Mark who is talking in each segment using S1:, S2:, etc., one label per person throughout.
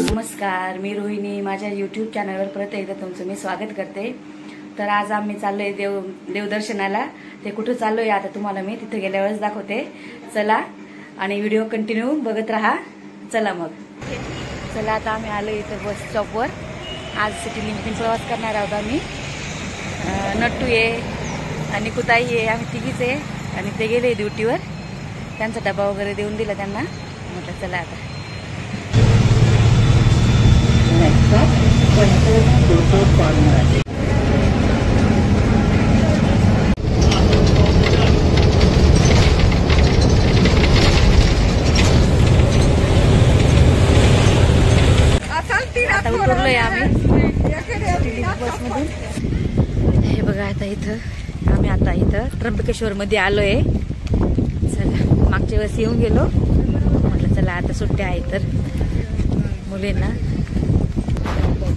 S1: नमस्कार, मी रोहिणी. माझ्या यूट्यूब चॅनलवर परत एकदा तुमचं मी स्वागत करते. तर आज आम्ही चाललोय देवदर्शनाला. ते कुठं चाललोय आता तुम्हाला मी तिथे गेल्यावरच दाखवते. चला आणि व्हिडिओ कंटिन्यू बघत राहा. चला मग. चला आता आम्ही आलो इथं बस स्टॉपवर. आज सिटी लिमिटने प्रवास करणार आहोत आम्ही. नट्टू आहे आणि कुताई आहे, आम्ही तिघीच आहे. आणि ते गेले ड्युटीवर. त्यांचा डबा वगैरे देऊन दिला त्यांना. म्हटलं चला आता. आता उतरलोय आम्ही बसमधून. हे बघा आता इथं आम्ही त्र्यंबकेश्वर मध्ये आलोय. चला, मागच्या वेळेस येऊन गेलो. म्हटलं चला आता सुट्ट्या आहे तर मुलींना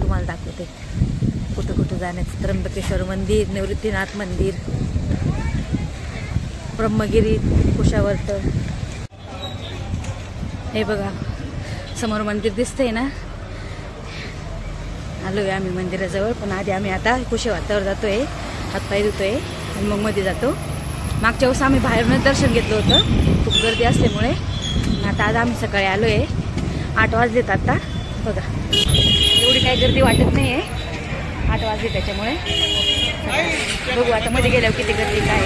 S1: तुम्हाला दाखवते कुठं कुठं जाण्याचं. त्र्यंबकेश्वर मंदिर, निवृत्तीनाथ मंदिर, ब्रह्मगिरी, कुशावर्त. हे बघा समोर मंदिर दिसतंय ना. आलोय आम्ही मंदिराजवळ. पण आधी आम्ही आता कुशावर्तावर जातोय, हातपाय धुतोय आणि मग मध्ये जातो. मागच्या वेळेस आम्ही बाहेरूनच दर्शन घेतलं होतं, खूप गर्दी असल्यामुळे. आता आज आम्ही सकाळी आलोय. 8 वाजलेत आता. बघा एवढी काही गर्दी वाटत नाहीये. 8 वाजले त्याच्यामुळे. बघू आता मध्ये गेल्यावर किती गर्दी काय.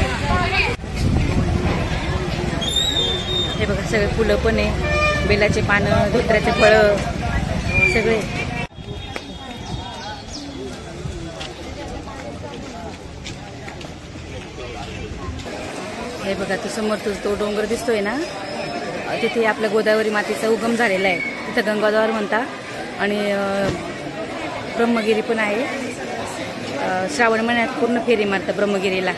S1: हे बघा सगळे फुलं पण आहे, बेलाचे पानं, धोत्र्याचे फळं सगळे. हे बघा तो समोर तो डोंगर दिसतोय ना, तिथे आपल्या गोदावरी मातेचा उगम झालेला आहे. तिथं गंगाद्वार म्हणता. आणि ब्रह्मगिरी पण आहे. श्रावण महिन्यात पूर्ण फेरी मारतात ब्रह्मगिरीला.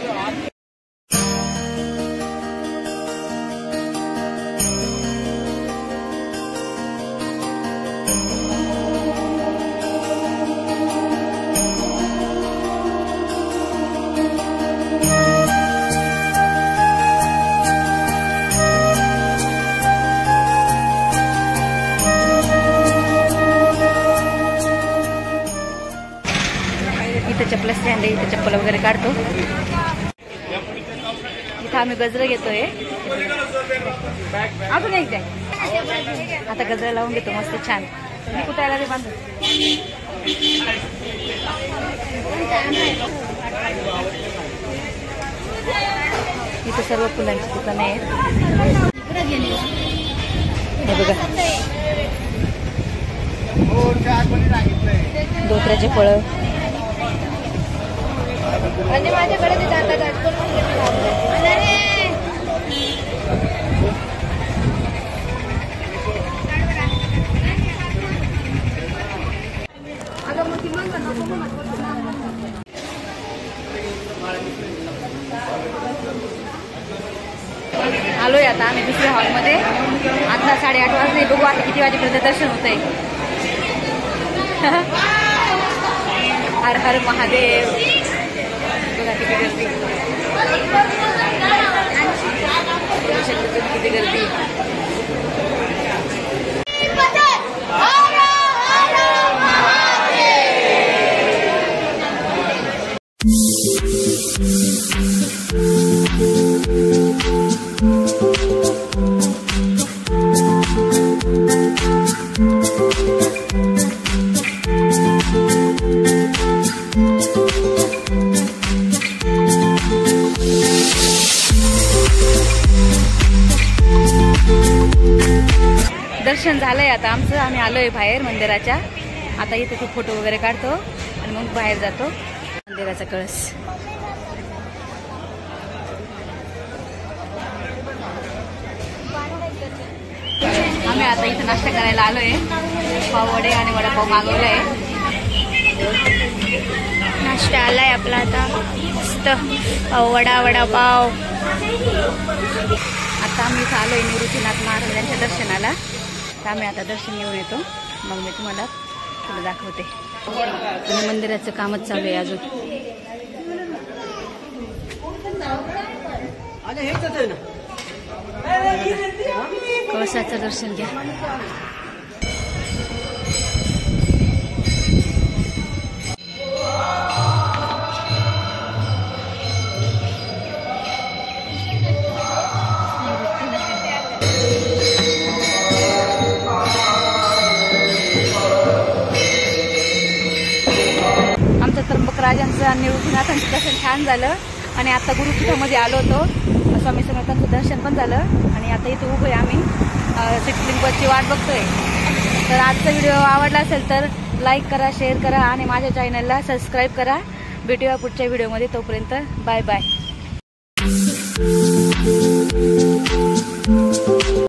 S1: चप्पल स्टँड आहे, इथं चप्पल वगैरे काढतो. इथं आम्ही गजरा घेतोय. अजून एक द्या. आता गजरा लावून घेतो मस्त छान. मी कुठे आला रे बांधू. इथं सर्व फुलांची दुकानं आहेत. हे बघा धोत्र्याचे फळं. आणि माझ्याकडे ते दाता गाठ करून आलोय आता आम्ही दुसऱ्या हॉलमध्ये. आता 8:30 वाजले. बघू आता किती वाजेपर्यंत दर्शन होतंय. हर हर महादेव. बघा किती गर्दी, किती गर्दी. दर्शन झालंय आता आमचं. आम्ही आलोय बाहेर मंदिराच्या. आता इथे खूप फोटो वगैरे काढतो आणि मग बाहेर जातो. मंदिराचा कळस. आम्ही आता इथं नाश्ता करायला आलोय. पाववडे आणि वडापाव मागवलाय.
S2: नाश्ता आलाय आपला आता मस्त. पाववडा, वडापाव.
S1: आता आम्ही इथं आलोय निवृत्तीनाथ महाराजांच्या दर्शनाला. तर आम्ही आता दर्शन घेऊन येतो, मग मी तुम्हाला पुढे दाखवते. आणि मंदिराचं कामच चालू आहे अजून. कळसाचं दर्शन घ्या. आमचं त्र्यंबक राजांचं आणि निवृत्तीनाथांचं दर्शन छान झालं आणि आता गुरुपीठामध्ये आलो होतो. स्वामी समर्थांचं दर्शन पण झालं आणि आता इथे उभे आम्ही सिद्धलिंगाची वाट बघतोय. तर आजचा व्हिडिओ आवडला असेल तर लाईक करा, शेअर करा आणि माझ्या चॅनलला सबस्क्राईब करा. भेटूया पुढच्या व्हिडिओमध्ये. तोपर्यंत बाय बाय.